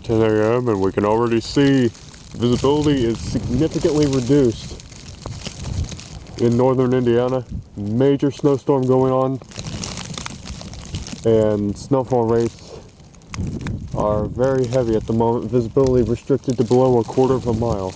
10 a.m. and we can already see visibility is significantly reduced in northern Indiana. Major snowstorm going on, and snowfall rates are very heavy at the moment. Visibility restricted to below 1/4 mile.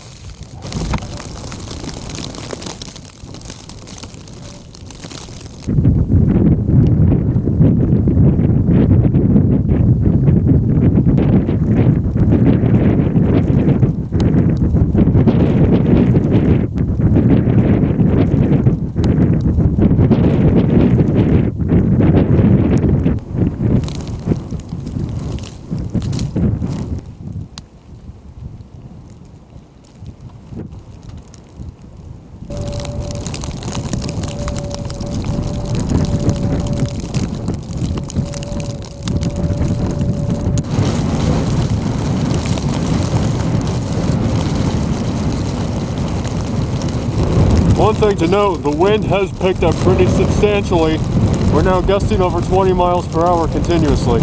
One thing to note, the wind has picked up pretty substantially. We're now gusting over 20 miles per hour continuously.